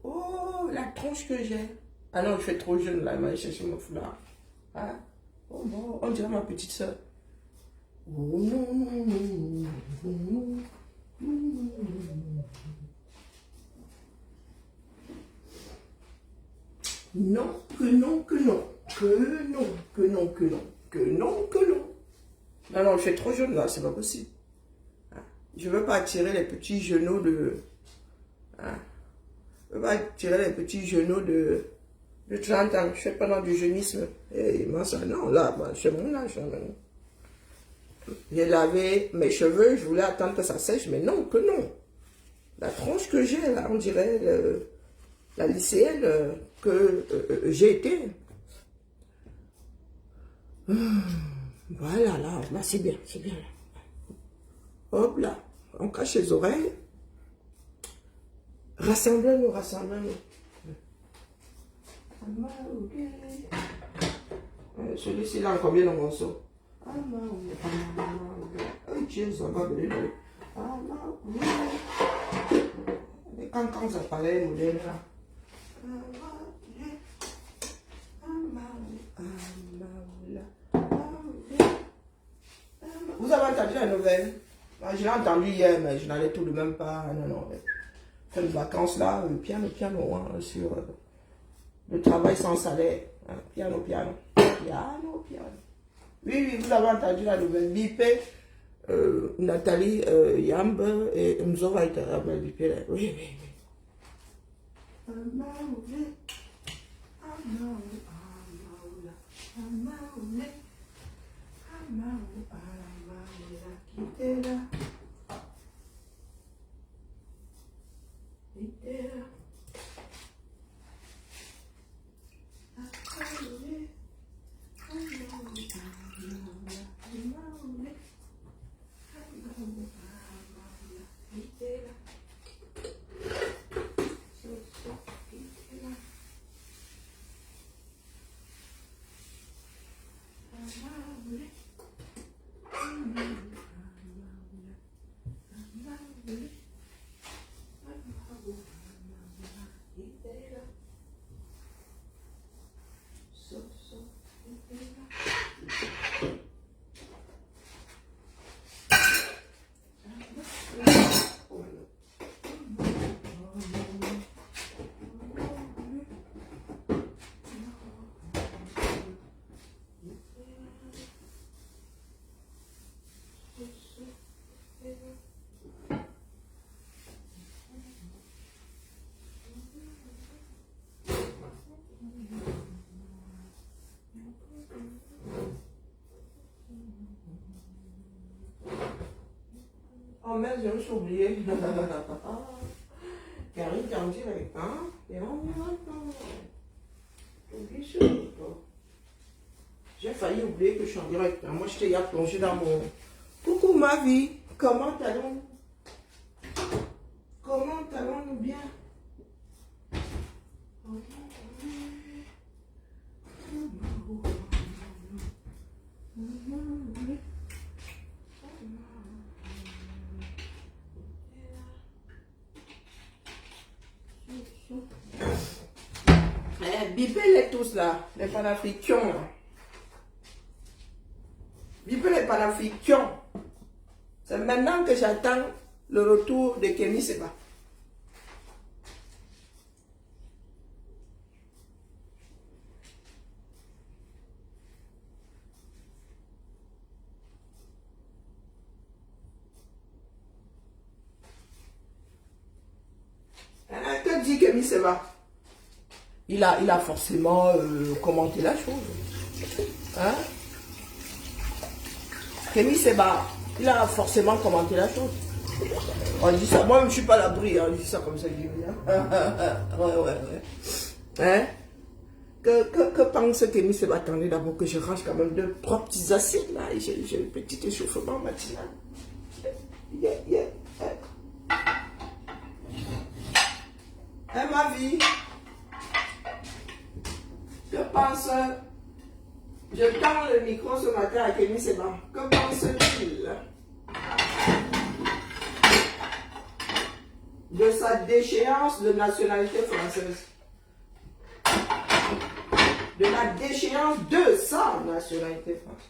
Oh, la tronche que j'ai. Ah non, je fais trop jeune là, il m'a cherché mon foulard. Ah. Oh bon, on dirait ma petite soeur. Oh non, non, non, non, non. Non, que non, que non, que non, que non, que non, que non, que non. Non, non, je suis trop jeune là, c'est pas possible. Je ne veux pas attirer les petits genoux de... Je ne veux pas attirer les petits genoux de 30 ans. Je fais pas du jeunisme. Et moi, ça, non, là, bah, c'est mon âge. J'ai lavé mes cheveux, je voulais attendre que ça sèche, mais non, que non. La tronche que j'ai, là, on dirait la lycéenne que j'ai été. Voilà, là c'est bien, c'est bien. Hop là, on cache les oreilles. Rassemblez-nous, rassemblez-nous. Celui-ci, là, combien de morceaux? Mais quand ça parlait, modèle là. Vous avez entendu la nouvelle? Je l'ai entendu hier, mais je n'allais tout de même pas. Non, non. Fin de vacances là, piano, hein, sur le travail sans salaire. Hein, piano. Oui, vous avez entendu la nouvelle. Bipé, Nathalie, Yambe et Mzova étaient Bipé. Oui. Oh merde, je me suis oublié. Karine, t'es en direct, hein? Et on y va. Oublie ça, toi. J'ai failli oublier que je suis en direct. Moi, je t'ai plongé dans mon... Coucou ma vie, comment allons-nous? Comment allons-nous bien? Bipez-les tous là, les panafricains là. Bipez les panafricains. C'est maintenant que j'attends le retour de Kémy Seba. Que dit Kémy Seba? Il a forcément commenté la chose. Hein? Kémy Seba, il a forcément commenté la chose. On dit ça, moi je ne suis pas à l'abri, hein, je dis ça comme ça. Ouais. Hein? Que pense Kémy Seba? Attendez d'abord que je range quand même 2-3 petits acides là. J'ai un petit échauffement matinal. Yeah. Hein, ma vie? Que pense... Je tends le micro ce matin à Kémy Seba. Que pense-t-il? de sa déchéance de nationalité française. De la déchéance de sa nationalité française.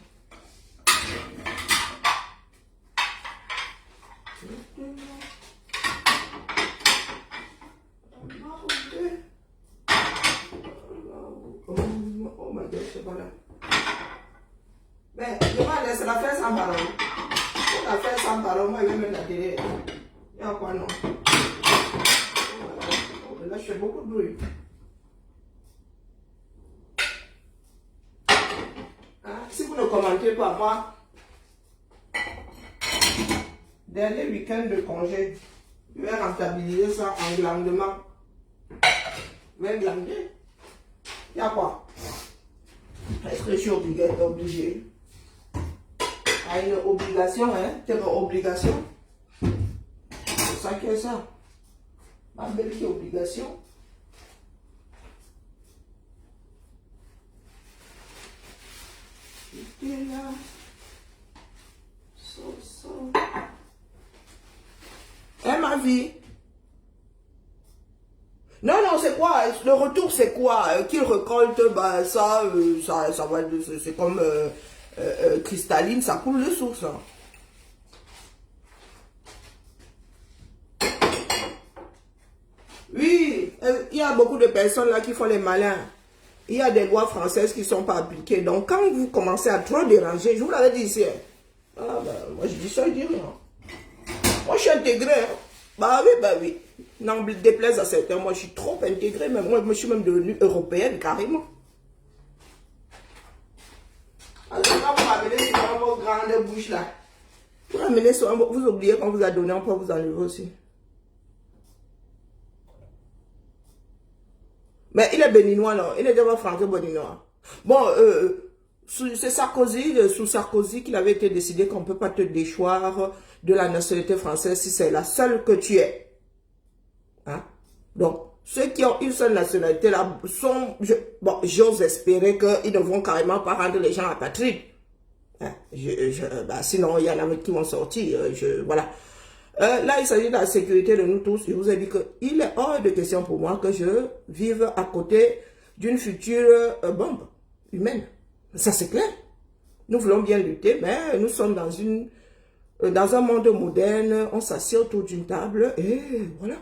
Oh my God, c'est pas là. Mais je vais laisser la faire sans parole. On la faire sans parole, moi je vais mettre la télé. Il y a quoi non? Là je fais beaucoup de bruit. Hein? Si vous ne commentez pas, moi, dernier week-end de congé, je vais rentabiliser ça en glandement. Je vais glander. Il y a quoi? Est-ce que je suis obligé? À une obligation, hein? C'est une obligation. C'est ça qui est ça. Ma belle qui est obligation. Et là. Hein, ma vie? Non, non, c'est quoi? Le retour, c'est quoi? Qu'il récolte, bah, ça va, c'est comme cristalline, ça coule de source. Hein. Oui, il y a beaucoup de personnes là qui font les malins. Il y a des lois françaises qui ne sont pas appliquées. Donc, quand vous commencez à trop déranger, je vous l'avais dit ici. Hein. Ah, ben, moi, je dis ça, je dis rien. Moi, je suis intégré. Hein. Bah oui. N'en déplaise à certains, moi, je suis trop intégré. Mais moi, je suis même devenue européenne, carrément. Alors, quand vous ramenez sur vos grandes bouches, là, vous ramenez sur vous oubliez qu'on vous a donné, on peut vous enlever aussi. Mais il est béninois, non? Il est d'abord français béninois. Bon, c'est Sarkozy, sous Sarkozy, qu'il avait été décidé qu'on ne peut pas te déchoir de la nationalité française si c'est la seule que tu es. Hein? Donc, ceux qui ont une seule nationalité là sont... Bon, j'ose espérer qu'ils ne vont carrément pas rendre les gens apatrides. Hein? Bah, sinon, il y en a qui vont sortir. Voilà. Là, il s'agit de la sécurité de nous tous. Je vous ai dit qu'il est hors de question pour moi que je vive à côté d'une future bombe humaine. Ça, c'est clair. Nous voulons bien lutter, mais nous sommes dans un monde moderne. On s'assied autour d'une table et voilà.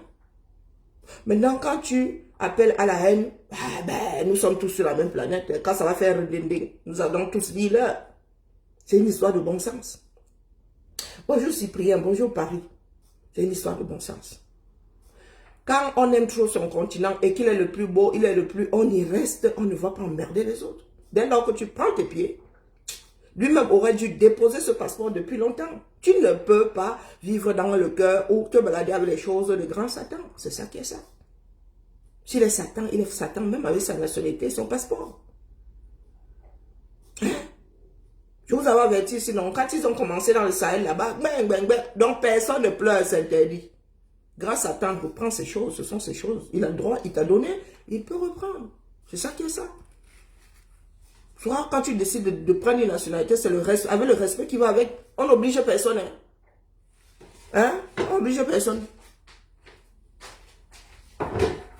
Maintenant, quand tu appelles à la haine, nous sommes tous sur la même planète. Quand ça va faire ding, nous allons tous dire là. C'est une histoire de bon sens. Bonjour Cyprien, bonjour Paris. C'est une histoire de bon sens. Quand on aime trop son continent et qu'il est le plus beau, il est le plus... On y reste, on ne va pas emmerder les autres. Dès lors que tu prends tes pieds, lui-même aurait dû déposer ce passeport depuis longtemps. Tu ne peux pas vivre dans le cœur ou te balader avec les choses de grand Satan. C'est ça qui est ça. S'il est Satan, il est Satan même avec sa nationalité et son passeport. Hein? Je vous avais averti, sinon, quand ils ont commencé dans le Sahel là-bas, donc personne ne pleure, c'est interdit. Grâce à Satan, reprend ces choses, ce sont ces choses. Il a le droit, il t'a donné, il peut reprendre. C'est ça qui est ça. Soit quand tu décides de prendre une nationalité, c'est le reste, avec le respect qui va avec. On n'oblige personne. Hein? On n'oblige personne.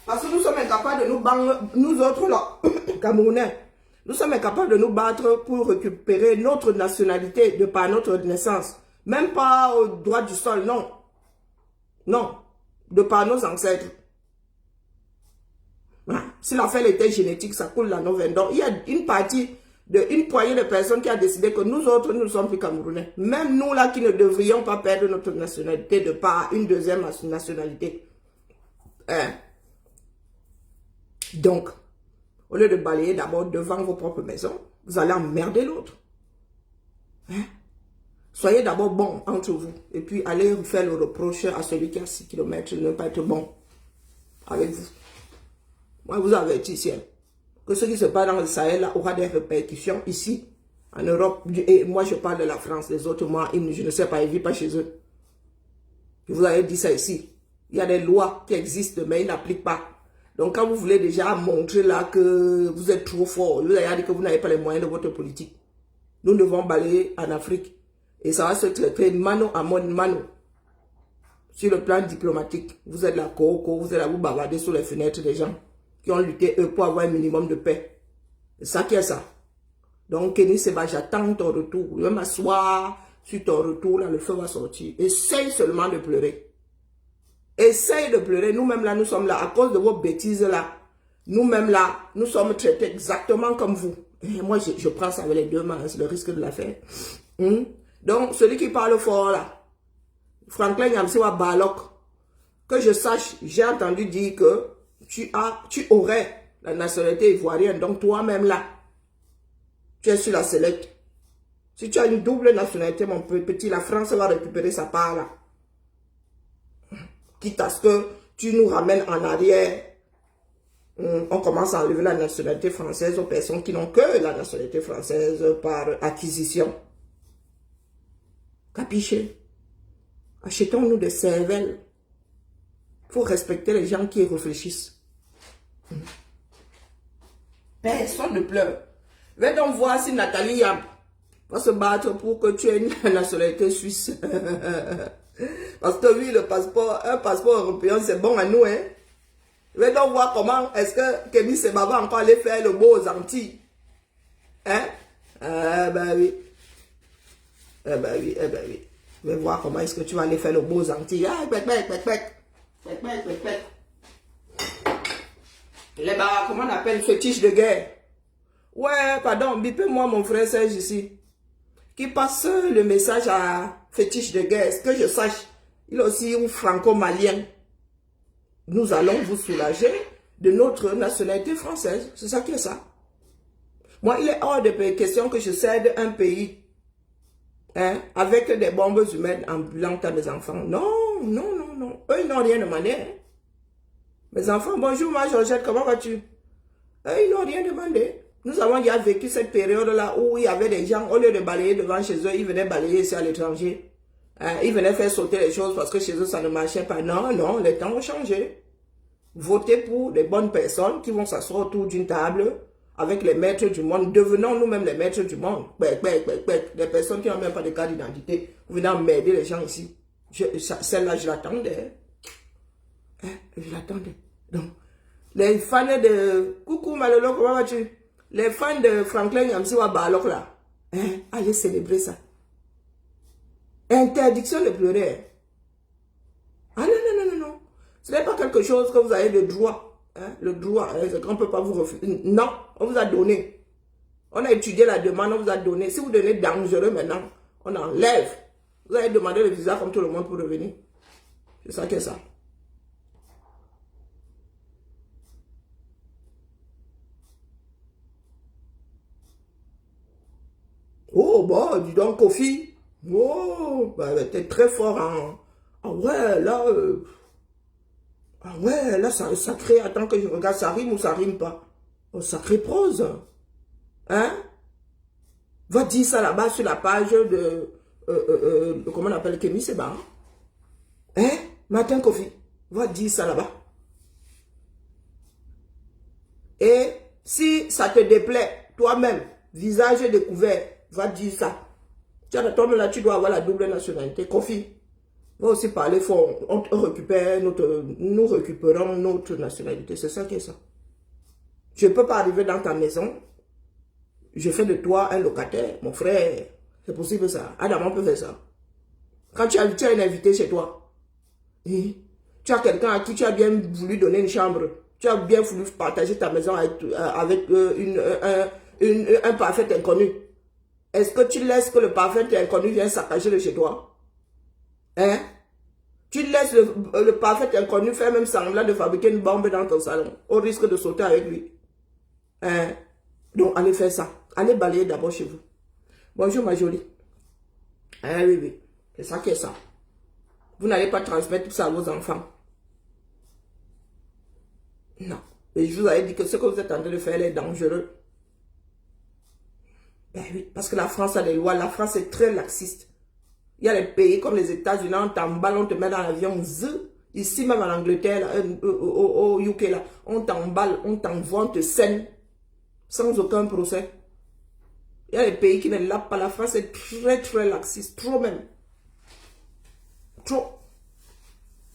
Parce que nous sommes incapables de nous battre, nous autres là, Camerounais. Nous sommes incapables de nous battre pour récupérer notre nationalité de par notre naissance. Même pas au droit du sol, non. Non. De par nos ancêtres. Si l'affaire était génétique, ça coule la nouvelle. Donc, il y a une poignée de personnes qui a décidé que nous autres, nous ne sommes plus Camerounais. Même nous là qui ne devrions pas perdre notre nationalité de par une deuxième nationalité. Hein? Donc, au lieu de balayer d'abord devant vos propres maisons, vous allez emmerder l'autre. Hein? Soyez d'abord bons entre vous. Et puis, allez faire le reproche à celui qui a 6 km de ne pas être bon avec vous. Moi, je vous avertis ici, que ce qui se passe dans le Sahel là, aura des répercussions ici, en Europe. Et moi, je parle de la France. Les autres, moi, je ne sais pas, ils ne vivent pas chez eux. Je vous avais dit ça ici. Il y a des lois qui existent, mais ils n'appliquent pas. Donc, quand vous voulez déjà montrer là que vous êtes trop fort, vous avez dit que vous n'avez pas les moyens de votre politique. Nous devons balayer en Afrique. Et ça va se traiter mano à mano. sur le plan diplomatique. Vous êtes là, vous êtes là, vous bavardez sur les fenêtres des gens qui ont lutté eux pour avoir un minimum de paix. C'est ça qui est ça. Donc, Kenny Seba, j'attends ton retour. Je vais m'asseoir sur ton retour, là, le feu va sortir. Essaye seulement de pleurer. Essaye de pleurer. Nous-mêmes, là, nous sommes là. À cause de vos bêtises, là, nous-mêmes, là, nous sommes traités exactement comme vous. Et moi, je prends ça avec les deux mains. C'est le risque de l'affaire. Donc, celui qui parle fort, là, Franklin Nyamsiwa Balok, que je sache, j'ai entendu dire que tu aurais la nationalité ivoirienne. Donc, toi-même, là, tu es sur la sellette. Si tu as une double nationalité, mon petit, la France va récupérer sa part là. Quitte à ce que tu nous ramènes en arrière. On commence à enlever la nationalité française aux personnes qui n'ont que la nationalité française par acquisition. Capiché? Achetons-nous des cervelles. Il faut respecter les gens qui réfléchissent. Personne ne pleure. Va donc voir si Nathalie Yamp va se battre pour que tu aies une nationalité suisse. Parce que oui, un passeport européen, c'est bon à nous. Hein? Va donc voir comment est-ce que Kémy Seba va encore aller faire le beau aux Antilles. Hein? Ben oui. Oui. Va voir comment est-ce que tu vas aller faire le beau aux Antilles. Ah, comment on appelle fétiche de guerre? Ouais, pardon, bipez-moi mon frère Serge ici. Qui passe le message à fétiche de guerre. Est-ce que je sache? Il est aussi franco-malien. Nous allons vous soulager de notre nationalité française. C'est ça qui est ça. Moi, il est hors de question que je cède un pays avec des bombes humaines ambulantes à mes enfants. Non. Eux, ils n'ont rien demandé. Hein. Mes enfants, bonjour, ma Georgette, comment vas-tu? Eux, ils n'ont rien demandé. Nous avons déjà vécu cette période-là où il y avait des gens, au lieu de balayer devant chez eux, ils venaient balayer ici à l'étranger. Ils venaient faire sauter les choses parce que chez eux, ça ne marchait pas. Non, les temps ont changé. Votez pour des bonnes personnes qui vont s'asseoir autour d'une table avec les maîtres du monde. Devenons nous-mêmes les maîtres du monde. Des personnes qui n'ont même pas de carte d'identité. Vous venez emmerder les gens ici. Celle-là, je l'attendais. Je l'attendais. Donc, les fans de... Coucou Malolo, comment vas-tu? Les fans de Franklin Nyamsiwa Balok là, allez célébrer ça. Interdiction de pleurer. Ah non. Ce n'est pas quelque chose que vous avez le droit. Le droit, c'est qu'on ne peut pas vous refuser. Non, on vous a donné. On a étudié la demande, on vous a donné. Si vous donnez dangereux maintenant, on enlève. Vous avez demandé le visa comme tout le monde pour revenir. C'est ça qui est ça. Oh, bon, dis donc, Kofi. Oh, bah, t'es très fort en... Ah ouais, là... ça crée... Attends que je regarde, ça rime ou ça rime pas? Oh, sacré prose. Hein? Va dire ça là-bas sur la page de... comment on appelle Kémy Seba? Hein? Matin, Kofi. Va dire ça là-bas. Et si ça te déplaît, toi-même, visage découvert, va dire ça. Toi là, tu dois avoir la double nationalité. Kofi, va aussi parler fort. Nous récupérons notre nationalité. C'est ça qui est ça. Je ne peux pas arriver dans ta maison. Je fais de toi un locataire. Mon frère, c'est possible ça. Adam, on peut faire ça. Quand tu as un invité chez toi, tu as quelqu'un à qui tu as bien voulu donner une chambre. Tu as bien voulu partager ta maison avec un parfait inconnu. Est-ce que tu laisses que le parfait inconnu vienne saccager de chez toi? Hein? Tu laisses le parfait inconnu faire même semblant de fabriquer une bombe dans ton salon, au risque de sauter avec lui. Hein? Donc, allez faire ça. Allez balayer d'abord chez vous. Bonjour, ma jolie. Oui. C'est ça qui est ça. Vous n'allez pas transmettre tout ça à vos enfants. Non. Et je vous avais dit que ce que vous êtes en train de faire est dangereux. Ben oui, parce que la France a des lois. La France est très laxiste. Il y a des pays comme les États-Unis, on t'emballe, on te met dans l'avion. Ici, même en Angleterre, là, au UK, là, on t'emballe, on t'envoie, on te scène. Sans aucun procès. Il y a des pays qui ne l'ont pas. La France est très, très laxiste. Trop même. Trop.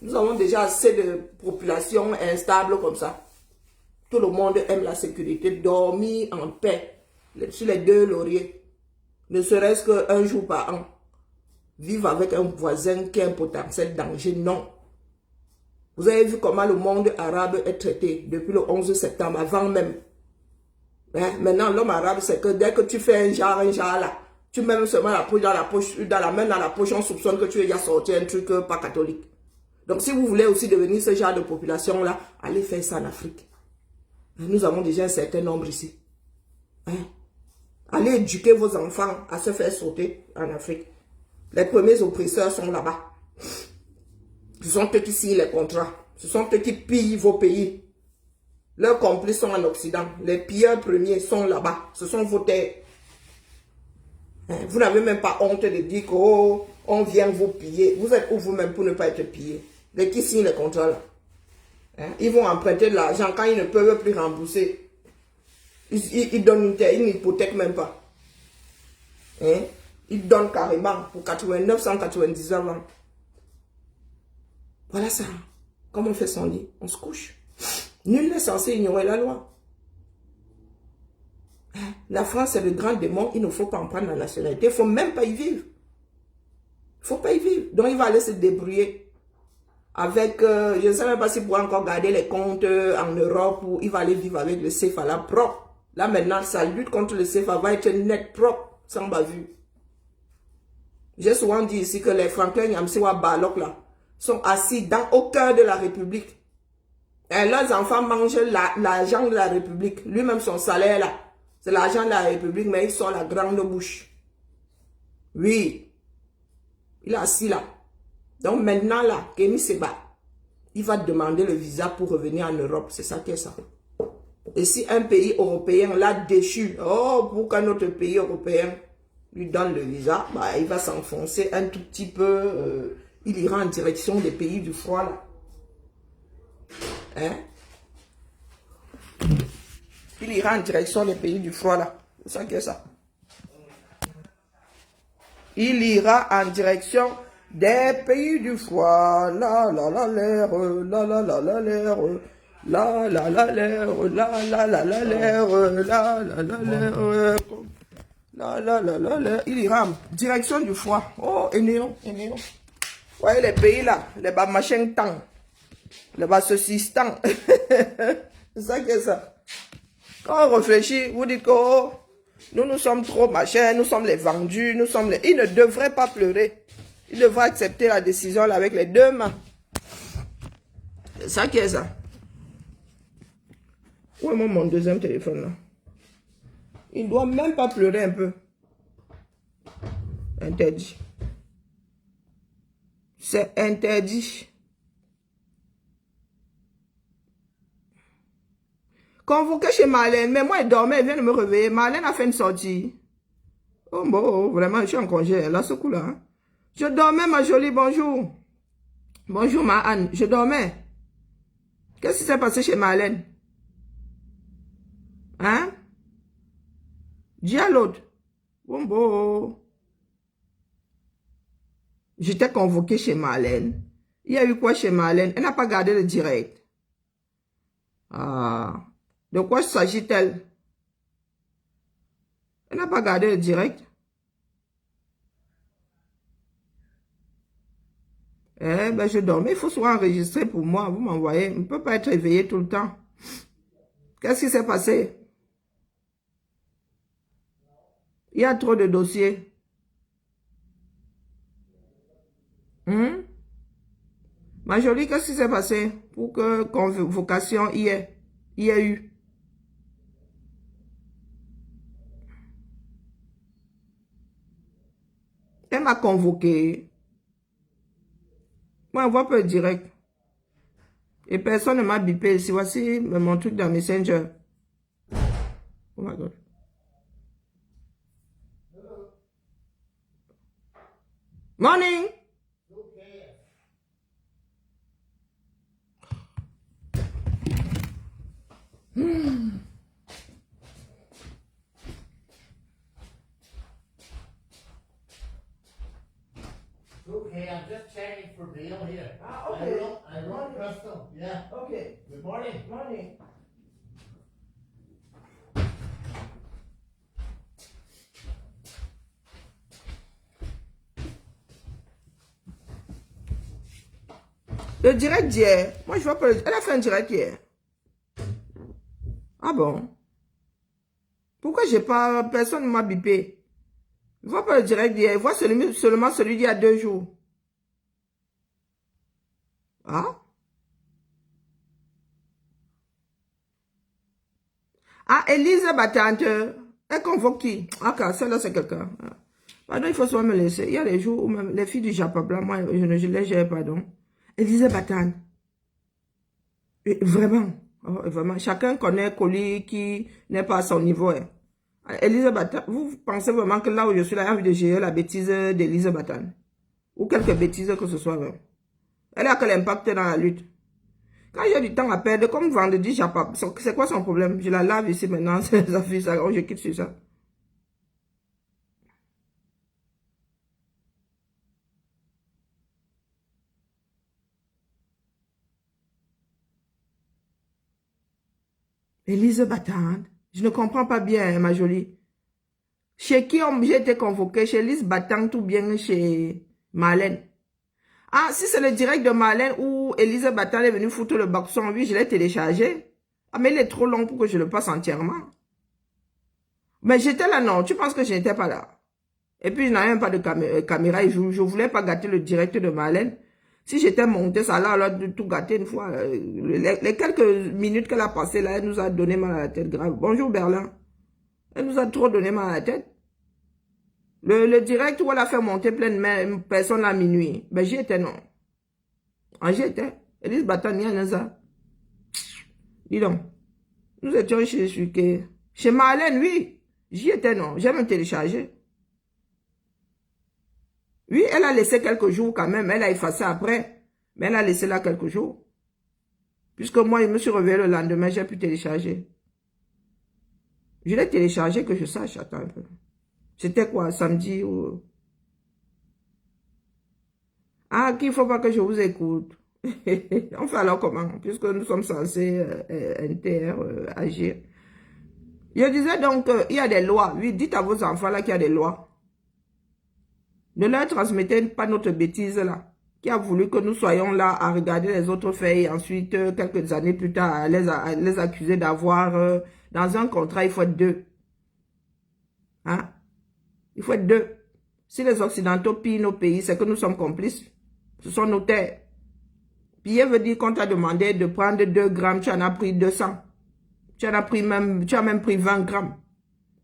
Nous avons déjà assez de population instable comme ça. Tout le monde aime la sécurité, dormir en paix sur les deux lauriers. Ne serait-ce qu'un jour par an. Vivre avec un voisin qui a un potentiel danger, non. Vous avez vu comment le monde arabe est traité depuis le 11 septembre, avant même. Hein? Maintenant, l'homme arabe, c'est que dès que tu fais un genre là, tu mets seulement la poche dans la poche, la main dans la poche, on soupçonne que tu as sorti un truc pas catholique. Donc, si vous voulez aussi devenir ce genre de population-là, allez faire ça en Afrique. Nous avons déjà un certain nombre ici. Hein? Allez éduquer vos enfants à se faire sauter en Afrique. Les premiers oppresseurs sont là-bas. Ce sont eux qui signent les contrats. Ce sont eux qui pillent vos pays. Leurs complices sont en Occident. Les pilleurs premiers sont là-bas. Ce sont vos terres. Vous n'avez même pas honte de dire qu'on vient vous piller. Vous êtes où vous-même pour ne pas être pillé? Les qui signent les contrats là. Ils vont emprunter de l'argent quand ils ne peuvent plus rembourser. Ils donnent une terre, ils n'hypothèquent même pas. Ils donnent carrément pour 999 ans. Voilà ça. Comment on fait son lit? On se couche. Nul n'est censé ignorer la loi. La France est le grand démon. Il ne faut pas en prendre la nationalité. Il ne faut même pas y vivre. Il ne faut pas y vivre. Donc il va aller se débrouiller. Avec, je ne sais même pas s'il pourra encore garder les comptes en Europe ou il va aller vivre avec le CFA là propre. Là maintenant, sa lutte contre le CFA va être net propre, sans bavure. J'ai souvent dit ici que les Franklin Yamsewa Balok là sont assis au cœur de la République. Et leurs enfants mangent l'argent de la République. Lui-même, son salaire là, c'est l'argent de la République, mais ils sont la grande bouche. Oui. Il est assis là. Donc maintenant là, Kémy Séba, il va demander le visa pour revenir en Europe. C'est ça qui est ça. Et si un pays européen l'a déchu, pour qu'un autre pays européen lui donne le visa, bah, il va s'enfoncer un tout petit peu. Il ira en direction des pays du froid là. Il ira en direction des pays du froid là. C'est ça qui est ça. Il ira en direction des pays du froid. La la la l'air, la la la la l'air, la la la l'air, la la la la l'air, la la la l'air, la la la la l'air. Il ira en direction du froid. Oh, Enéo. Vous voyez les pays là, les bas machin tang, les bas ceci tang. C'est ça qui est ça. Quand on réfléchit, vous dites que nous sommes trop machin, nous sommes les vendus, nous sommes les... Il ne devrait pas pleurer. Il devrait accepter la décision là, avec les deux mains. C'est ça qui est ça. Où est mon deuxième téléphone là? Il ne doit même pas pleurer un peu. Interdit. C'est interdit. Convoqué chez Marlène, mais moi elle dormait, elle vient de me réveiller. Marlène a fait une sortie. Oh bon, vraiment, je suis en congé, là, ce coup-là. Hein? Je dormais, ma jolie, bonjour. Bonjour, ma Anne, je dormais. Qu'est-ce qui s'est passé chez Marlène? Hein? Dis à l'autre. Bon. J'étais convoqué chez Marlène. Il y a eu quoi chez Marlène? Elle n'a pas gardé le direct. Ah. De quoi s'agit-elle? Elle n'a pas gardé le direct. Eh ben, je dormais. Il faut souvent enregistrer pour moi. Vous m'envoyez. On ne peut pas être éveillé tout le temps. Qu'est-ce qui s'est passé? Il y a trop de dossiers. Ma jolie, qu'est-ce qui s'est passé pour que convocation y ait eu? Elle m'a convoqué. Moi, on voit pas le direct. Et personne ne m'a bipé ici. Voici mon truc dans Messenger. Oh my God. Morning. Okay, I'm just checking for Bill here. Ah, okay. journée. Le direct d'hier, moi je vois pas. Elle a fait un direct hier. Ah bon? Pourquoi j'ai pas. Personne ne m'a bipé. Je vois pas le direct d'hier. Je vois seulement celui d'il y a 2 jours. Ah? Ah, Élise Battante. Elle convoque qui? Ah, celle-là c'est quelqu'un. Pardon, il faut souvent me laisser. Il y a des jours où même les filles du Japon blanc, moi je les gère, pardon. Élise Battante. Vraiment. Oh, vraiment. Chacun connaît Coli qui n'est pas à son niveau. Hein. Elisabeth, vous pensez vraiment que là où je suis là, j'ai envie de gérer la bêtise d'Elisabeth ou quelques bêtises que ce soit. Elle a quel impact dans la lutte? Quand j'ai du temps à perdre, comme vendredi, c'est quoi son problème? Je la lave ici maintenant, je quitte sur ça. Elisabeth, je ne comprends pas bien, ma jolie. Chez qui j'ai été convoqué? Chez Lise Battant ou bien chez Marlène? Ah, si c'est le direct de Marlène où Elise Battant est venue foutre le boxon, oui, je l'ai téléchargé. Ah, mais il est trop long pour que je le passe entièrement. Mais j'étais là, non, tu penses que je n'étais pas là? Et puis, je n'avais même pas de caméra et je ne voulais pas gâter le direct de Marlène. Si j'étais montée, ça là, alors de tout gâter une fois. Les quelques minutes qu'elle a passées là, elle nous a donné mal à la tête grave. Bonjour Berlin. Elle nous a trop donné mal à la tête. Le direct où elle a fait monter plein de personnes à minuit. Ben, j'y étais, non. Ah, j'y étais. Elise Batania, Naza. Dis donc. Nous étions chez Marlène, oui. J'y étais, non. J'ai même téléchargé. Oui, elle a laissé quelques jours quand même. Elle a effacé après. Mais elle a laissé là quelques jours. Puisque moi, je me suis réveillé le lendemain, j'ai pu télécharger. Je l'ai téléchargé, que je sache. Attends un peu. C'était quoi, samedi ou... Ah, qu'il ne faut pas que je vous écoute. On fait alors comment? Puisque nous sommes censés interagir. Je disais donc, il y a des lois. Oui, dites à vos enfants là qu'il y a des lois. Ne leur transmettez pas notre bêtise là. Qui a voulu que nous soyons là à regarder les autres faits et ensuite, quelques années plus tard, à les accuser d'avoir... dans un contrat, il faut être 2. Hein? Il faut être 2. Si les Occidentaux pillent nos pays, c'est que nous sommes complices. Ce sont nos terres. Piller veut dire qu'on t'a demandé de prendre 2 grammes, tu en as pris 200. Tu as même pris 20 grammes.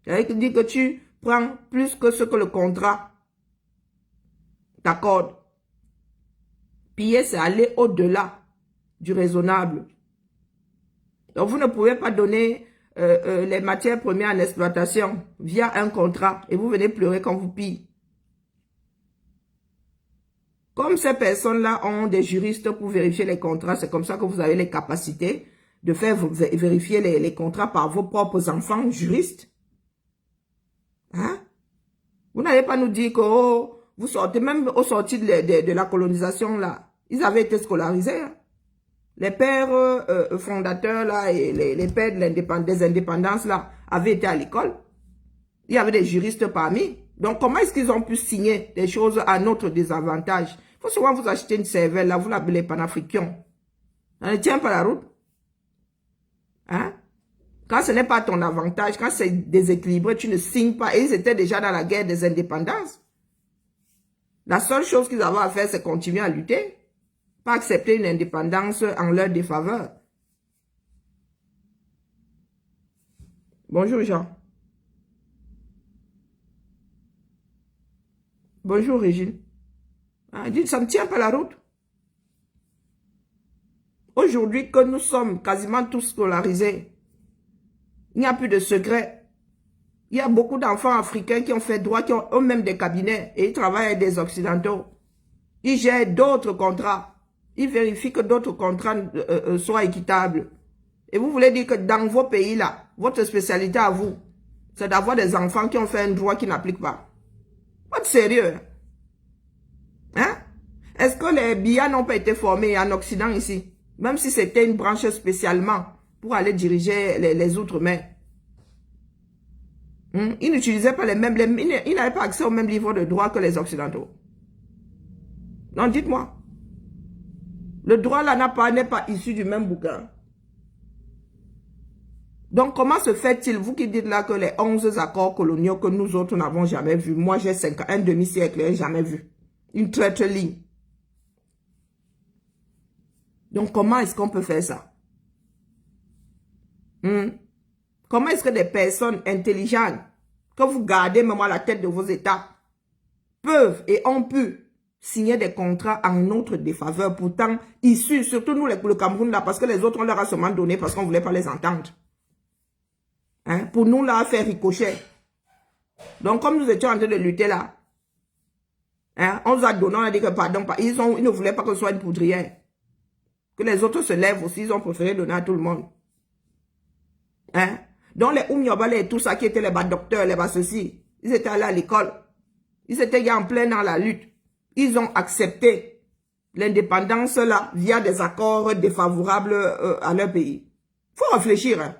Ça veut dire que tu prends plus que ce que le contrat t'accorde. Piller, c'est aller au-delà du raisonnable. Donc, vous ne pouvez pas donner les matières premières en exploitation via un contrat et vous venez pleurer quand vous pillez. Comme ces personnes-là ont des juristes pour vérifier les contrats, c'est comme ça que vous avez les capacités de faire vérifier les contrats par vos propres enfants juristes. Hein? Vous n'allez pas nous dire que oh, vous sortez, même au sorti de la colonisation, là, ils avaient été scolarisés. Hein? Les pères fondateurs, là, et les pères des indépendances, là, avaient été à l'école. Il y avait des juristes parmi. Donc, comment est-ce qu'ils ont pu signer des choses à notre désavantage? Il faut souvent vous acheter une cervelle, là, vous l'appelez panafricain. Ça ne tient pas la route. Hein? Quand ce n'est pas ton avantage, quand c'est déséquilibré, tu ne signes pas. Et ils étaient déjà dans la guerre des indépendances. La seule chose qu'ils avaient à faire, c'est continuer à lutter. Pas accepter une indépendance en leur défaveur. Bonjour Jean. Bonjour Régine. Ah, dites, ça ne tient pas la route. Aujourd'hui que nous sommes quasiment tous scolarisés, il n'y a plus de secret. Il y a beaucoup d'enfants africains qui ont fait droit, qui ont eux-mêmes des cabinets et ils travaillent avec des occidentaux. Ils gèrent d'autres contrats. Ils vérifient que d'autres contrats soient équitables. Et vous voulez dire que dans vos pays-là, votre spécialité à vous, c'est d'avoir des enfants qui ont fait un droit qui n'applique pas. Pas de sérieux. Hein? Est-ce que les BIA n'ont pas été formés en Occident ici? Même si c'était une branche spécialement pour aller diriger les Outre-mer. Ils n'utilisaient pas les mêmes... Ils n'avaient pas accès au même livre de droit que les Occidentaux. Non, dites-moi. Le droit là n'est pas issu du même bouquin. Donc, comment se fait-il, vous qui dites là que les 11 accords coloniaux que nous autres n'avons jamais vus, moi j'ai un demi-siècle, jamais vu. Une traître ligne. Donc, comment est-ce qu'on peut faire ça? Comment est-ce que des personnes intelligentes, que vous gardez même à la tête de vos États, peuvent et ont pu signer des contrats en notre défaveur, pourtant issus, surtout nous le Cameroun là, parce que les autres on leur a seulement donné parce qu'on ne voulait pas les entendre. Hein? Pour nous là, faire ricochet. Donc comme nous étions en train de lutter là, hein, on nous a donné, on a dit que pardon, ils ne voulaient pas que ce soit une poudrière. Que les autres se lèvent aussi, ils ont préféré donner à tout le monde. Hein? Donc les Oumyobale et tout ça qui étaient les bas docteurs, les bas ceci, ils étaient allés à l'école. Ils étaient en plein dans la lutte. Ils ont accepté l'indépendance là via des accords défavorables à leur pays. Il faut réfléchir. Hein?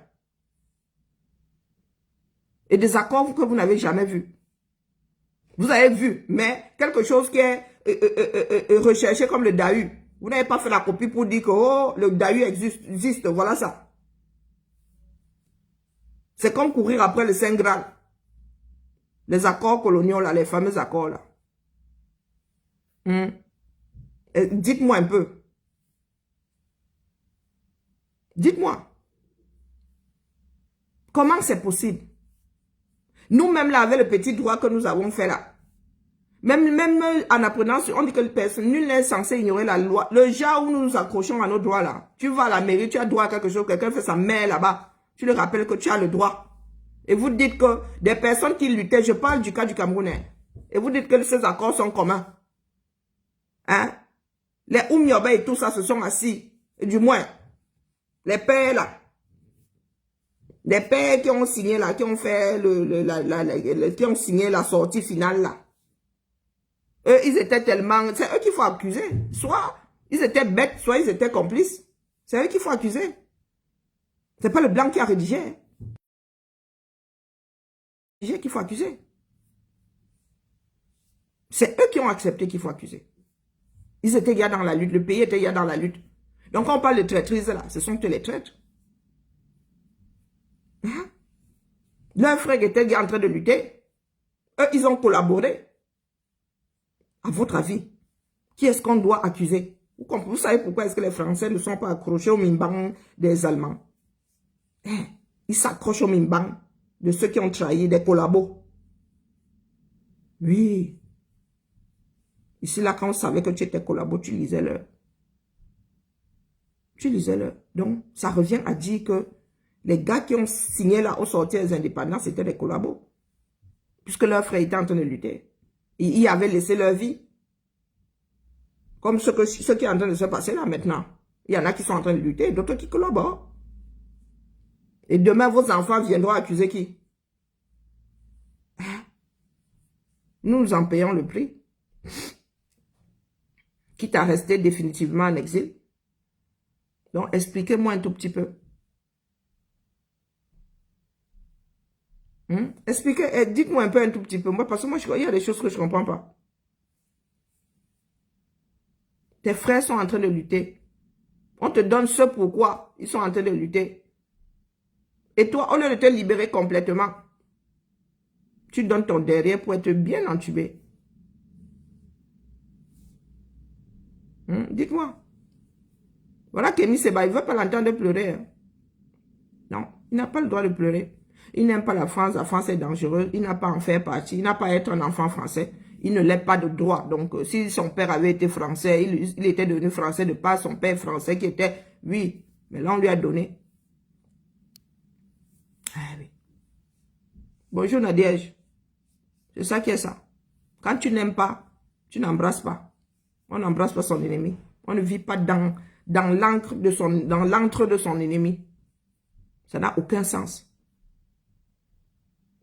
Et des accords que vous n'avez jamais vus. Vous avez vu, mais quelque chose qui est recherché comme le DAU. Vous n'avez pas fait la copie pour dire que oh, le DAU existe. Voilà ça. C'est comme courir après le Saint Graal. Les accords coloniaux, là, les fameux accords, là. Dites-moi un peu. Dites-moi. Comment c'est possible? Nous-mêmes, là, avec le petit droit que nous avons fait, là. Même en apprenant, on dit que personne, nul n'est censé ignorer la loi. Le genre où nous nous accrochons à nos droits, là. Tu vas à la mairie, tu as droit à quelque chose, quelqu'un fait sa mère là-bas. Tu le rappelles que tu as le droit. Et vous dites que des personnes qui luttaient, je parle du cas du Camerounais, et vous dites que ces accords sont communs. Hein? Les Oumyobé et tout ça se sont assis. Et du moins, les pères là, les pères qui ont signé là, qui ont fait qui ont signé la sortie finale là. Eux, ils étaient tellement, c'est eux qu'il faut accuser. Soit ils étaient bêtes, soit ils étaient complices. C'est eux qu'il faut accuser. C'est pas le blanc qui a rédigé. Qu'il faut accuser. C'est eux qui ont accepté qu'il faut accuser. Ils étaient gars dans la lutte, le pays était gars dans la lutte. Donc quand on parle de traîtrise là, ce sont que les traîtres. Hein? Leurs frères étaient en train de lutter. Eux, ils ont collaboré. À votre avis, qui est-ce qu'on doit accuser? Vous savez pourquoi est-ce que les Français ne sont pas accrochés au mimbang des Allemands? Hein? Ils s'accrochent au mimbang de ceux qui ont trahi des collabos. Oui. Ici, là, quand on savait que tu étais collabo, tu lisais l'heure. Tu lisais l'heure. Donc, ça revient à dire que les gars qui ont signé là au sortir des indépendants, c'était des collabos. Puisque leurs frères étaient en train de lutter. Ils avaient laissé leur vie. Comme ce qui est en train de se passer là maintenant. Il y en a qui sont en train de lutter, d'autres qui collaborent. Et demain, vos enfants viendront accuser qui? Nous en payons le prix. Quitte à rester définitivement en exil. Donc, expliquez-moi un tout petit peu. Expliquez, dites-moi un peu, un tout petit peu. Moi, parce que moi, il y a des choses que je ne comprends pas. Tes frères sont en train de lutter. On te donne ce pourquoi ils sont en train de lutter. Et toi, au lieu de te libérer complètement, tu donnes ton derrière pour être bien entubé. Dites-moi. Voilà Kémy Séba, il ne veut pas l'entendre pleurer. Hein. Non, il n'a pas le droit de pleurer. Il n'aime pas la France est dangereuse, il n'a pas à en faire partie, il n'a pas à être un enfant français, il ne l'a pas de droit. Donc, si son père avait été français, il était devenu français de par son père français qui était, oui, mais là on lui a donné. Ah oui. Bonjour Nadège. C'est ça qui est ça. Quand tu n'aimes pas, tu n'embrasses pas. On n'embrasse pas son ennemi. On ne vit pas dans l'encre de son ennemi. Ça n'a aucun sens.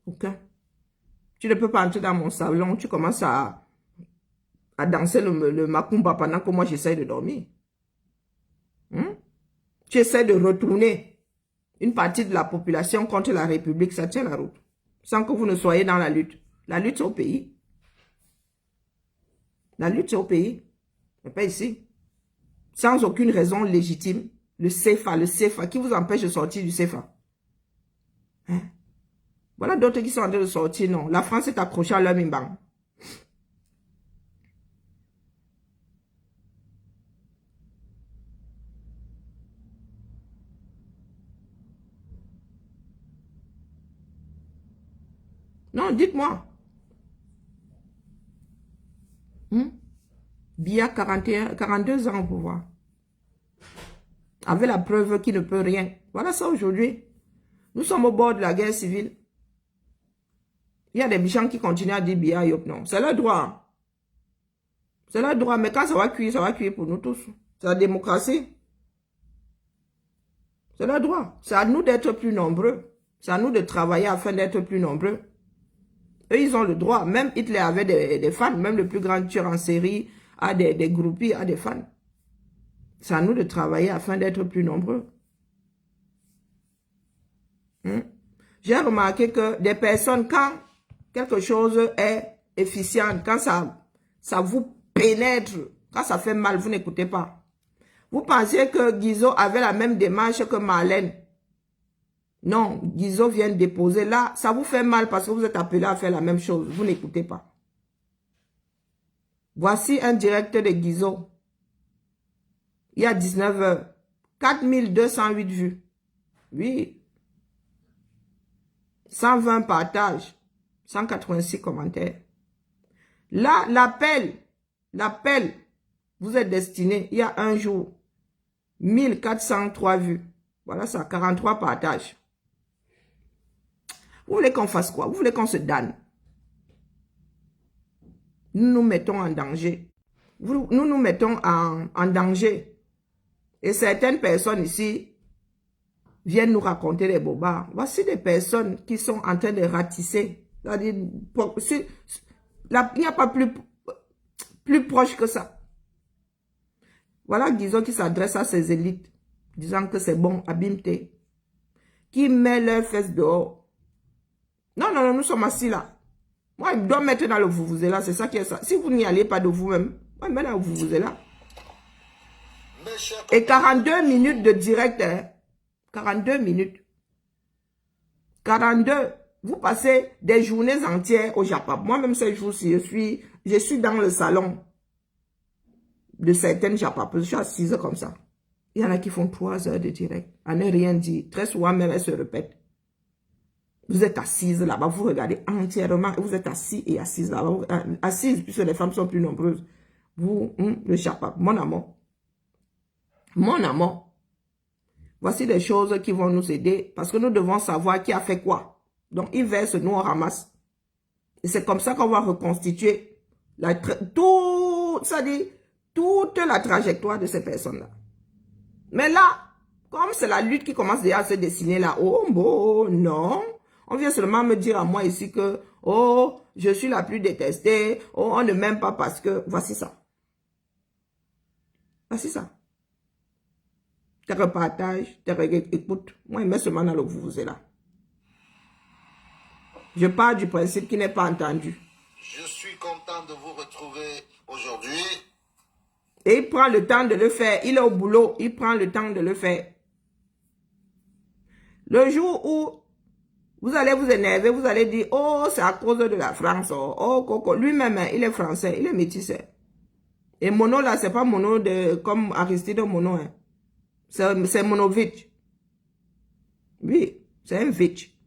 Aucun. Tu ne peux pas entrer dans mon salon, tu commences à danser le macumba pendant que moi j'essaie de dormir. Tu essaies de retourner une partie de la population contre la République, ça tient la route. Sans que vous ne soyez dans la lutte. La lutte, c'est au pays. La lutte, c'est au pays. Mais pas ici. Sans aucune raison légitime. Le CFA, qui vous empêche de sortir du CFA. Hein? Voilà d'autres qui sont en train de sortir, non. La France est accrochée à leur mimban. Non, dites-moi. Biya 42 ans au pouvoir. Avec la preuve qu'il ne peut rien. Voilà ça aujourd'hui. Nous sommes au bord de la guerre civile. Il y a des gens qui continuent à dire Biya Yop. Non, c'est leur droit. C'est leur droit. Mais quand ça va cuire pour nous tous. C'est la démocratie. C'est leur droit. C'est à nous d'être plus nombreux. C'est à nous de travailler afin d'être plus nombreux. Eux, ils ont le droit. Même Hitler avait des fans. Même le plus grand tueur en série a des groupies, a des fans. C'est à nous de travailler afin d'être plus nombreux. J'ai remarqué que des personnes, quand quelque chose est efficient, quand ça vous pénètre, quand ça fait mal, vous n'écoutez pas. Vous pensez que Guizot avait la même démarche que Marlène. Non, Guizot vient déposer là, ça vous fait mal parce que vous êtes appelé à faire la même chose. Vous n'écoutez pas. Voici un direct de Guizot. Il y a 19 h. 4208 vues. Oui. 120 partages. 186 commentaires. Là, l'appel, vous êtes destiné, il y a un jour, 1403 vues. Voilà ça, 43 partages. Vous voulez qu'on fasse quoi? Vous voulez qu'on se damne? Nous nous mettons en danger. Nous nous mettons en danger. Et certaines personnes ici viennent nous raconter des bobards. Voici des personnes qui sont en train de ratisser. C'est-à-dire, il n'y a pas plus proche que ça. Voilà, disons, qui s'adresse à ces élites, disant que c'est bon, abîme-t. Qui met leurs fesses dehors. Non, non, non, nous sommes assis là. Moi, je dois mettre dans le vous-vous-là, c'est ça qui est ça. Si vous n'y allez pas de vous-même, moi, je mets dans le vous-vous-là. Et 42 minutes de direct, hein? 42 minutes. 42. Vous passez des journées entières au Japon. Moi-même, ces jours-ci, je suis dans le salon de certaines Japon. Je suis assise comme ça. Il y en a qui font 3 heures de direct. À ne rien dire. Très souvent, même, elles se répètent. Vous êtes assise là-bas, vous regardez entièrement, vous êtes assis et assise là-bas. Assise, puisque les femmes sont plus nombreuses. Vous, le Japon, mon amour. Mon amour. Voici des choses qui vont nous aider parce que nous devons savoir qui a fait quoi. Donc, ils versent, nous on ramasse. Et c'est comme ça qu'on va reconstituer toute la trajectoire de ces personnes-là. Mais là, comme c'est la lutte qui commence déjà à se dessiner là, oh bon, non. On vient seulement me dire à moi ici que, oh, je suis la plus détestée, oh, on ne m'aime pas parce que, voici ça. Voici ça. Tu repartages, écoute, moi, je mets seulement dans le vous là. Je pars du principe qui n'est pas entendu. Je suis content de vous retrouver aujourd'hui. Et il prend le temps de le faire. Il est au boulot, il prend le temps de le faire. Le jour où vous allez vous énerver, vous allez dire, oh, c'est à cause de la France. Oh, Coco. Lui-même, il est français, il est métissé. Et Mono, là, c'est pas Mono comme Aristide Mono. Hein. C'est Monovitch. Oui, c'est un Vitch.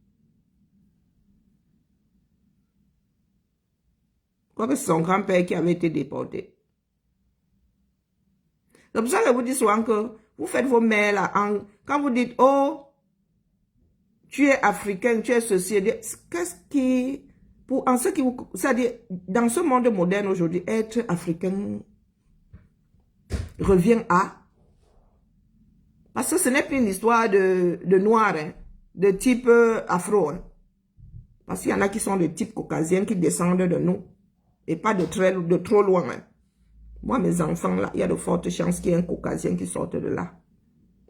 Quoique c'est son grand-père qui avait été déporté. C'est pour ça que je vous dis souvent que vous faites vos mails là. Quand vous dites, oh, tu es africain, tu es ceci. Qu'est-ce qui... c'est-à-dire, dans ce monde moderne aujourd'hui, être africain revient à... Parce que ce n'est plus une histoire de noir, hein, de type afro. Hein. Parce qu'il y en a qui sont de type caucasien qui descendent de nous. Et pas de trop loin. Hein. Moi, mes enfants, là, il y a de fortes chances qu'il y ait un caucasien qui sorte de là.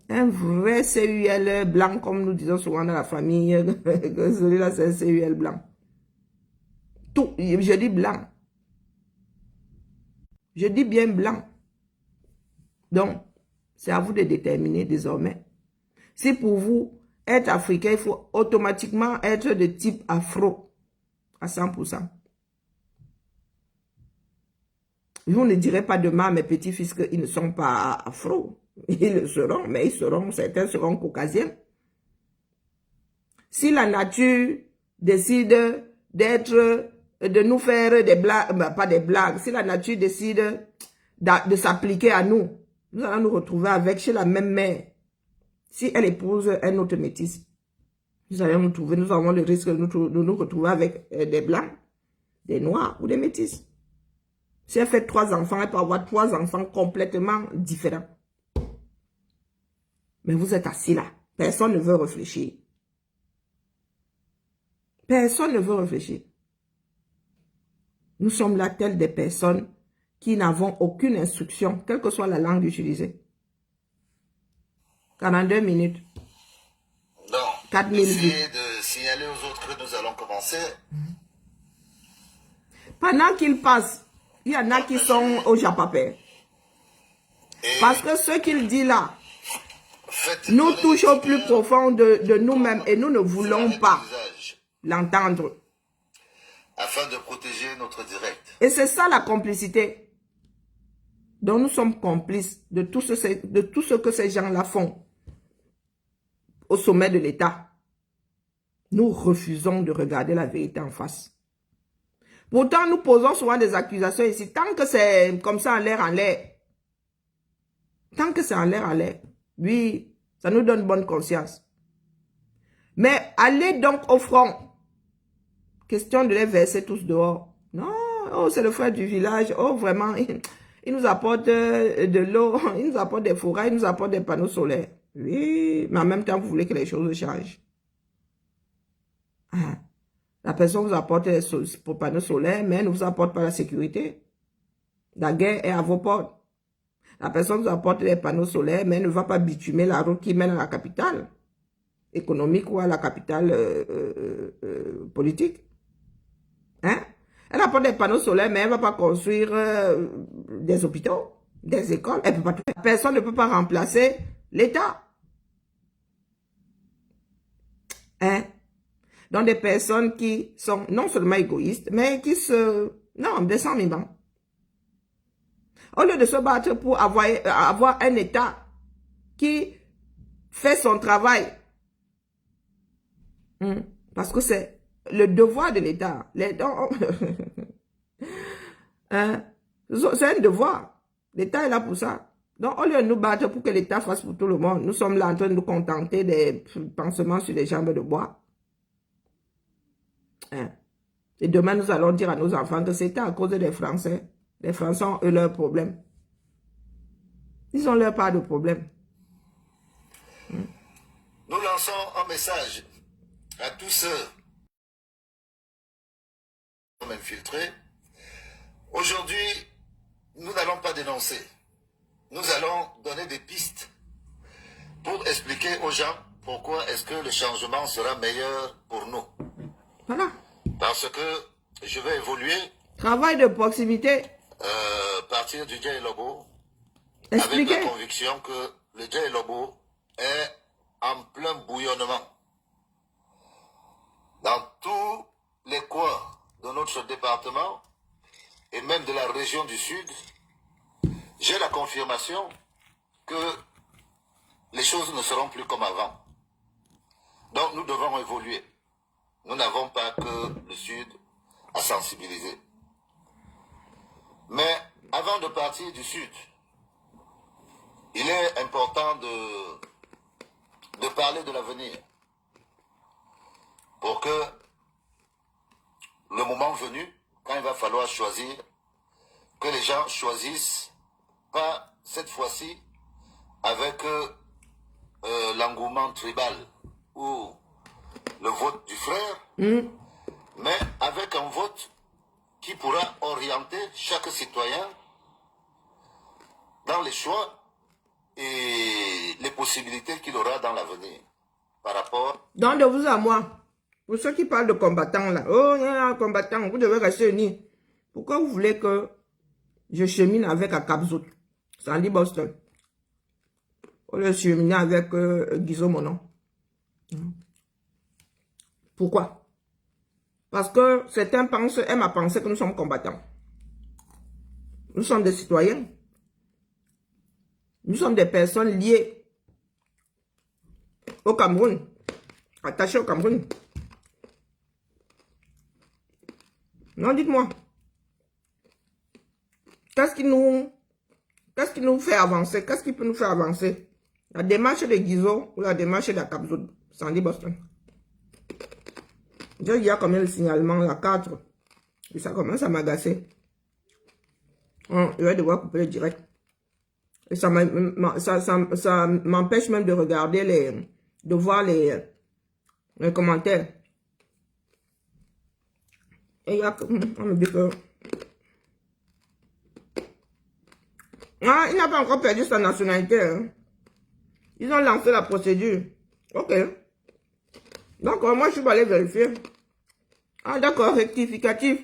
Un vrai CUL blanc, comme nous disons souvent dans la famille. Celui-là, c'est un CUL blanc. Tout, je dis blanc. Je dis bien blanc. Donc, c'est à vous de déterminer désormais. Si pour vous, être africain, il faut automatiquement être de type afro à 100%. Vous ne direz pas demain à mes petits-fils qu'ils ne sont pas afro. Ils le seront, mais certains seront caucasiens. Si la nature décide de nous faire des blagues, pas des blagues, si la nature décide de s'appliquer à nous, nous allons nous retrouver avec chez la même mère. Si elle épouse un autre métis, nous allons nous avons le risque de nous retrouver avec des blancs, des noirs ou des métis. Si elle fait 3 enfants, elle peut avoir 3 enfants complètement différents. Mais vous êtes assis là. Personne ne veut réfléchir. Personne ne veut réfléchir. Nous sommes là telles des personnes qui n'avons aucune instruction, quelle que soit la langue utilisée. 42 minutes. Donc, 4000 vues. essayez de signaler aux autres que nous allons commencer. Pendant qu'ils passent, il y en a qui sont au Japapé. Parce que ce qu'il dit là nous touche au plus profond de nous-mêmes et nous ne voulons pas l'entendre. Afin de protéger notre direct. Et c'est ça la complicité. Donc nous sommes complices de tout ce que ces gens-là font au sommet de l'État. Nous refusons de regarder la vérité en face. Pourtant, nous posons souvent des accusations ici. Tant que c'est comme ça en l'air. Tant que c'est en l'air. Oui, ça nous donne bonne conscience. Mais allez donc au front. Question de les verser tous dehors. Non, oh, c'est le frère du village. Oh, vraiment, il nous apporte de l'eau, il nous apporte des forêts, il nous apporte des panneaux solaires. Oui, mais en même temps, vous voulez que les choses changent. Ah. La personne vous apporte les panneaux solaires, mais elle ne vous apporte pas la sécurité. La guerre est à vos portes. La personne vous apporte les panneaux solaires, mais elle ne va pas bitumer la route qui mène à la capitale économique ou à la capitale politique. Hein? Elle apporte des panneaux solaires, mais elle ne va pas construire des hôpitaux, des écoles. Elle peut pas tout faire. Personne ne peut pas remplacer l'État. Hein? Donc des personnes qui sont non seulement égoïstes, mais qui descendent vivants. Au lieu de se battre pour avoir un État qui fait son travail, parce que c'est le devoir de l'État. Hein? C'est un devoir. L'État est là pour ça. Donc, au lieu de nous battre pour que l'État fasse pour tout le monde, nous sommes là en train de nous contenter des pansements sur les jambes de bois. Hein? Et demain, nous allons dire à nos enfants que c'était à cause des Français. Les Français ont eux leurs problèmes. Ils ont leur part de problème. Nous lançons un message à tous ceux qui sont infiltrés. Aujourd'hui, nous n'allons pas dénoncer. Nous allons donner des pistes pour expliquer aux gens pourquoi est-ce que le changement sera meilleur pour nous. Voilà. Parce que je vais évoluer. Travail de proximité. Partir du Djei Lobo. Expliquez. Avec la conviction que le Djei Lobo est en plein bouillonnement. Dans tous les coins de notre département et même de la région du Sud, j'ai la confirmation que les choses ne seront plus comme avant. Donc nous devons évoluer. Nous n'avons pas que le Sud à sensibiliser. Mais avant de partir du Sud, il est important de parler de l'avenir. Pour que le moment venu, quand il va falloir choisir, que les gens choisissent pas cette fois-ci avec l'engouement tribal ou le vote du frère, mais avec un vote qui pourra orienter chaque citoyen dans les choix et les possibilités qu'il aura dans l'avenir par rapport... Donc, de vous à moi, pour ceux qui parlent de combattants là, oh, il y a un combattant, vous devez rester unis. Pourquoi vous voulez que je chemine avec Akabzout, Sandy Boston, ou le cheminer avec Guizot Monon? Pourquoi? Parce que certains aiment à penser que nous sommes combattants. Nous sommes des citoyens. Nous sommes des personnes liées au Cameroun, attachées au Cameroun. Non, dites-moi. Qu'est-ce qui nous fait avancer? Qu'est-ce qui peut nous faire avancer? La démarche de Guizot ou la démarche d'Akabzout, Sandy Boston? Il y a combien de signalements là? 4. Et ça commence à m'agacer. Je vais devoir couper le direct. Et ça m'empêche même de regarder de voir les commentaires. Et il y a, on me dit que... Ah, il n'a pas encore perdu sa nationalité. Hein. Ils ont lancé la procédure. Ok. Donc, moi, je suis allé vérifier. Ah, d'accord, rectificatif.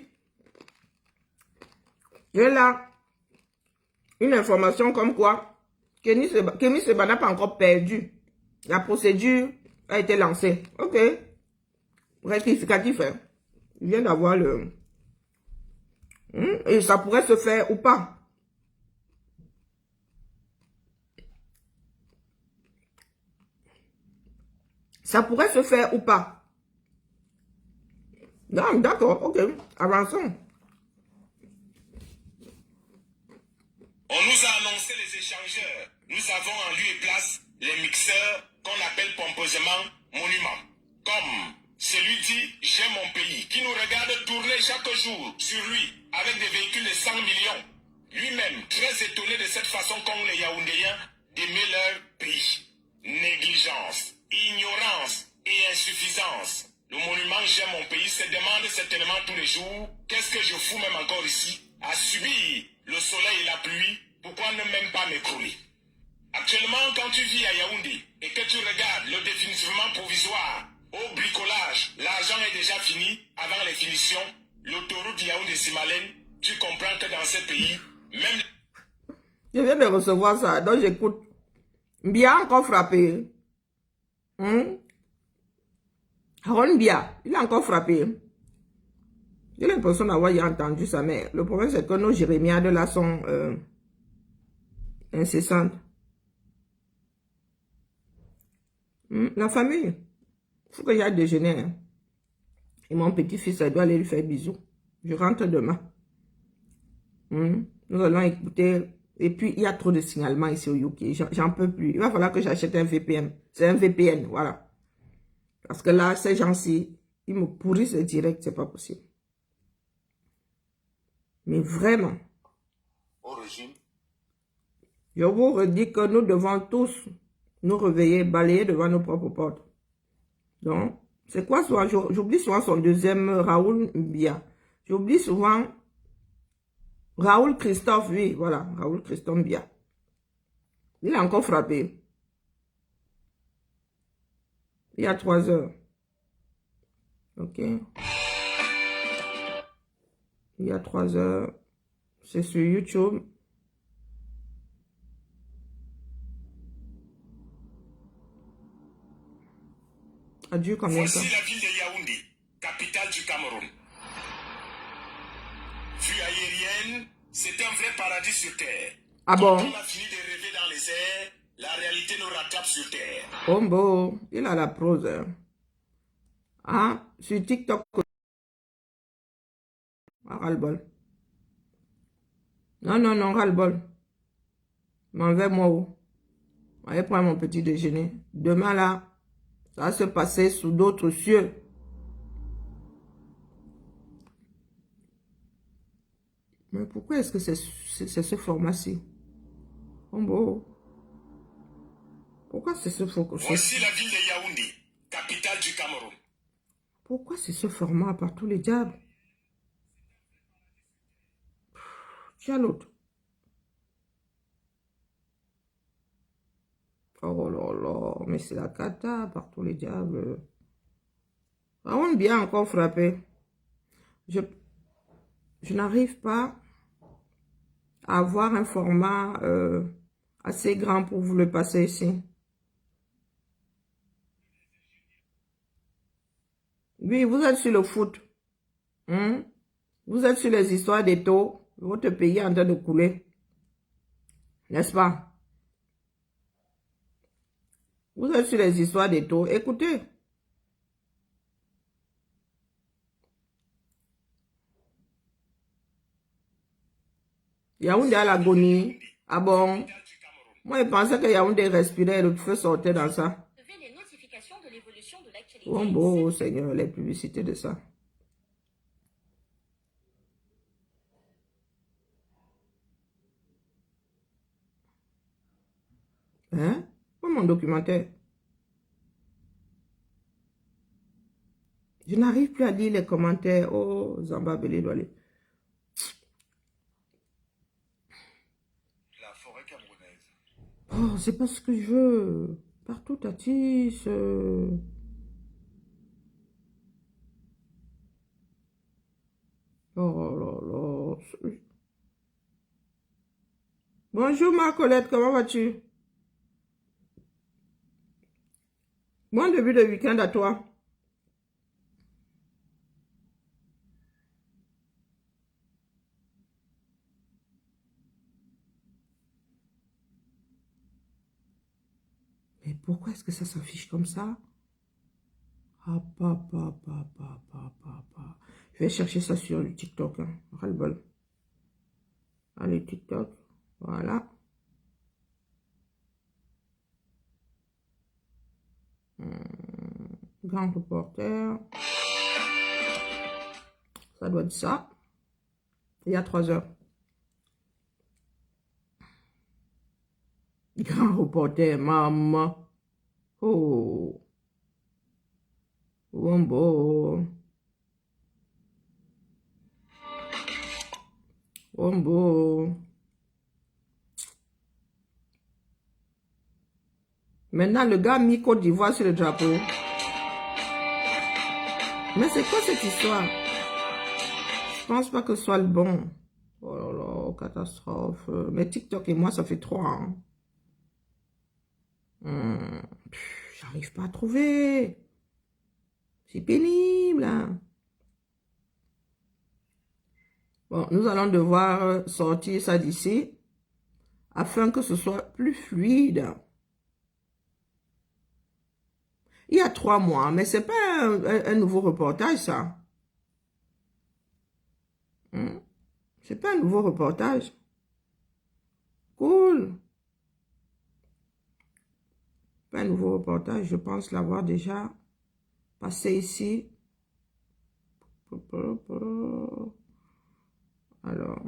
J'ai là une information comme quoi Kémy Seba n'a pas encore perdu. La procédure a été lancée. Ok. Rectificatif. Hein. Il vient d'avoir le... Et ça pourrait se faire ou pas. Ça pourrait se faire ou pas. Non, d'accord, ok. Avançons. On nous a annoncé les échangeurs. Nous avons en lieu et place les mixeurs qu'on appelle pompeusement monuments. Comme celui dit « J'aime mon pays » qui nous regarde tourner chaque jour sur lui avec des véhicules de 100 millions. Lui-même, très étonné de cette façon qu'ont les Yaoundéens d'aimer leur pays. Négligence, ignorance et insuffisance. Le monument « J'aime mon pays » se demande certainement tous les jours « Qu'est-ce que je fous même encore ici ?» à subir le soleil et la pluie, pourquoi ne même pas m'écrouler? Actuellement, quand tu vis à Yaoundé et que tu regardes le définitivement provisoire au bricolage, l'argent est déjà fini avant les finitions, l'autoroute Yaoundé-Simalène, tu comprends que dans ce pays, même... Je viens de recevoir ça, donc j'écoute. Bia a encore frappé. Aaron Bia, il a encore frappé. J'ai l'impression d'avoir entendu ça, mais le problème c'est que nos jérémiades là sont incessantes. La famille, il faut que j'aille déjeuner. Hein. Et mon petit-fils, il doit aller lui faire bisous. Je rentre demain. Nous allons écouter. Et puis, il y a trop de signalements ici au UK. J'en peux plus. Il va falloir que j'achète un VPN. C'est un VPN, voilà. Parce que là, ces gens-ci, ils me pourrissent le direct, c'est pas possible. Mais vraiment, au régime. Je vous redis que nous devons tous nous réveiller, balayer devant nos propres portes. Donc, c'est quoi souvent? J'oublie souvent son deuxième, Raoul Mbia. J'oublie souvent Raoul Christophe, oui, voilà, Raoul Christophe Mbia. Il a encore frappé. Il y a 3 heures. Ok. Il y a 3 heures. C'est sur YouTube. Adieu combien de temps? Voici la ville de Yaoundé, capitale du Cameroun. Vue aérienne, c'est un vrai paradis sur terre. Ah bon? Quand on a fini de rêver dans les airs, la réalité nous rattrape sur terre. Bombo, il a la prose. Ah, sur TikTok. Ah, ras-le-bol. Non, ras-le-bol. M'en vais moi où? Allez prendre mon petit déjeuner. Demain là, ça va se passer sous d'autres cieux. Mais pourquoi est-ce que c'est ce format-ci? Bombo. Pourquoi c'est ce format? Voici la ville de Yaoundé, capitale du Cameroun. Pourquoi c'est ce format par tous les diables? Tiens l'autre. c'est la cata par tous les diables. Raoul bien encore frappé. Je n'arrive pas à avoir un format assez grand pour vous le passer ici. Oui, vous êtes sur le foot. Hein? Vous êtes sur les histoires des taux. Votre pays est en train de couler. N'est-ce pas? Vous êtes sur les histoires des taux. Écoutez. Yaoundé à l'agonie. Ah bon? Moi, je pensais que Yaoundé respirait et le feu sortait dans ça. Oh bon, Seigneur, les publicités de ça. Hein? Pour mon documentaire. Je n'arrive plus à lire les commentaires. Oh, Zamba Belé doit aller. La forêt camerounaise. Oh, c'est pas ce que je veux. Partout, Tatis. Oh là là. Bonjour, ma Colette, comment vas-tu? Bon début de week-end à toi. Mais pourquoi est-ce que ça s'affiche comme ça? Ah, Je vais chercher ça sur le TikTok. Hein. Ras-le-bol. Allez, TikTok. Voilà. Grand reporter. Ça doit être ça. Il y a 3 heures. Grand reporter, maman. Oh. Wombo. Wombo. Maintenant, le gars a mis Côte d'Ivoire sur le drapeau. Mais c'est quoi cette histoire? Je pense pas que ce soit le bon. Oh là là, catastrophe. Mais TikTok et moi, ça fait 3 ans. J'arrive pas à trouver. C'est pénible. Hein? Bon, nous allons devoir sortir ça d'ici afin que ce soit plus fluide. Il y a 3 mois, mais c'est pas un nouveau reportage, ça. C'est pas un nouveau reportage. Cool. Pas un nouveau reportage, je pense l'avoir déjà passé ici. Alors.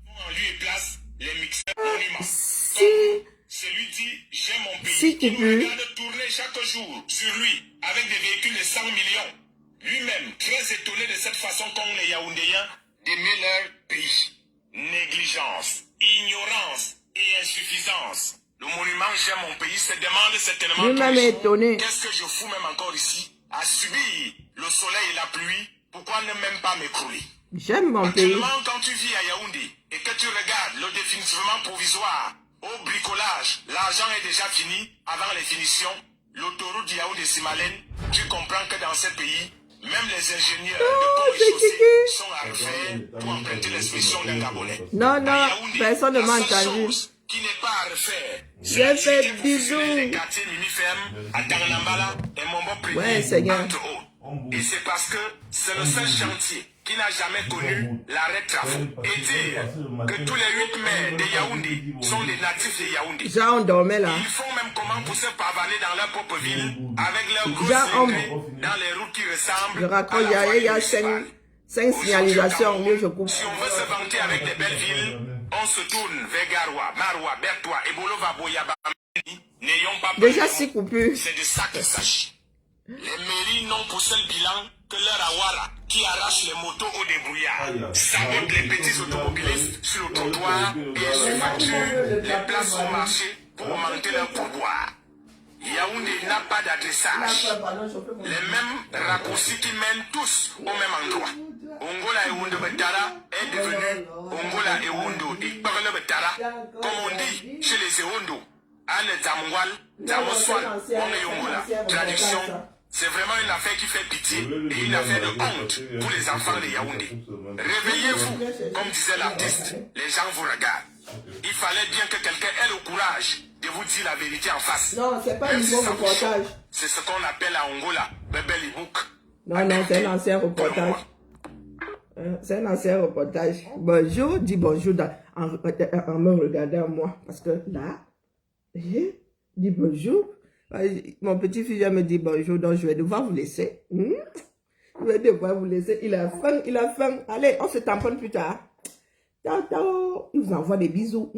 En lieu et place, les mixeurs monuments. Si. Celui-ci, j'aime mon pays, Si, qui nous Coupu. regarde tourner chaque jour sur lui, avec des véhicules de 100 millions. Lui-même, très étonné de cette façon qu'ont les Yaoundéens d'aimer leur pays. Négligence, ignorance et insuffisance. Le monument J'aime mon pays se demande certainement Lui-même tous les est jours, étonné. qu'est-ce que je fous même encore ici, à subir le soleil et la pluie, pourquoi ne même pas m'écrouler? J'aime mon pays. Actuellement, quand tu vis à Yaoundé et que tu regardes le définitivement provisoire au bricolage, l'argent est déjà fini avant les finitions. L'autoroute Yaoundé-Simalène, tu comprends que dans ce pays, même les ingénieurs de pont et chaussée sont à refaire pour emprunter l'expression d'un Gabonais. Non, À non, Yaoundé, personne ne la m'a seule entendu. chose qui n'est pas à refaire, J'ai c'est fait l'activité professionnelle bisous. des quartiers Mimi-Ferme à Tanganambala et Mombo-Prédé, Ouais, Seigneur. entre autres. Et c'est parce que c'est le seul chantier qui n'a jamais connu l'arrêt de travaux. Et dire que tous les 8 maires de Yaoundé sont des natifs de Yaoundé. Déjà, on dormait là. Ils font même comment pour se pavaner dans leur propre ville avec leurs grosses Déjà, on- entrées dans les routes qui ressemblent Je raccroche, à il y la a, voie il y a municipale. 5 signalisations. Mieux, je coupe. Si on veut se vanter avec des belles villes, on se tourne vers Garoua, Maroua, Bertois et Bolova Boyaba. N'ayons pas peur Déjà des 6 mots. coupures. C'est de ça qu'il s'agit. Les mairies n'ont pour seul bilan que leur Awara qui arrache les motos au débrouillard, sabote les petits automobilistes sur le trottoir et surfacture les places au marché pour augmenter leur pourboire. Yaoundé n'a pas d'adressage. Les mêmes raccourcis qui mènent tous au même endroit. Ongola et Wundo Betara est devenu Ongola et Wundo et Parle Betara, comme on dit chez les Ewondo. Ale Zamwal, Zamoswal, Oneyongola. Traduction, c'est vraiment une affaire qui fait pitié et une affaire de honte pour les enfants de Yaoundé. Réveillez-vous, comme disait l'artiste, les gens vous regardent. Il fallait bien que quelqu'un ait le courage de vous dire la vérité en face. Non, c'est pas un nouveau reportage. C'est ce qu'on appelle à Angola, Bebel Ibouk. Non, c'est un ancien reportage. C'est un ancien reportage. Bonjour, dis bonjour en me regardant moi. Parce que là, dis bonjour. Mon petit-fils vient me dire bonjour, donc je vais devoir vous laisser. Je vais devoir vous laisser. Il a faim, il a faim. Allez, on se tamponne plus tard. Ciao, ciao. Il vous envoie des bisous.